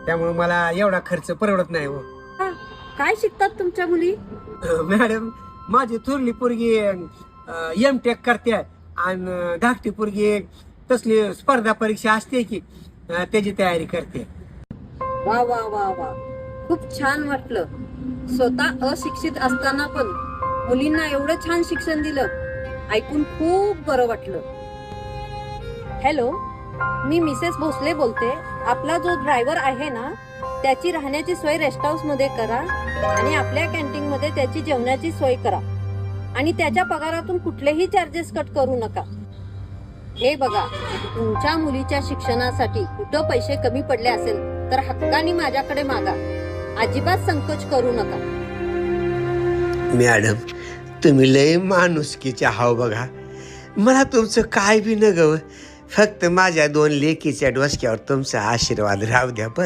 त्यामुळे मला एवढा खर्च परवडत नाही हो. हा, काय शिकतात तुमच्या मुली? मॅडम माझी थोरली पोरगी M.Tech करते आणि धाकटी पोरगी तसली स्पर्धा परीक्षा असते की त्याची तयारी करते. वा वा वा वा, खूप छान वाटलं. स्वतः अशिक्षित असताना पण मुलींना एवढं छान शिक्षण दिलं, ऐकून खूप बरं वाटलं. हॅलो, मी मिसेस भोसले बोलते. आपला जो ड्रायव्हर आहे ना, त्याची राहण्याची सोय रेस्ट हाऊस मध्ये करा आणि आपल्या कॅन्टीन मध्ये त्याची जेवणाची सोय करा आणि त्याच्या पगारातून कुठलेही चार्जेस कट करू नका. हे बघा, तुमच्या मुलीच्या शिक्षणासाठी कुठं पैसे कमी पडले असेल तर हक्काने माझ्याकडे मागा. अजिबात संकोच करू नका. मॅडम तुम्ही लय माणुसकीच्या हाव बघा. मला तुमचं काय बी न गव, फक्त माझ्या 2 लेकीच्या डोसक्यावर तुमचा आशीर्वाद राहू द्या बस.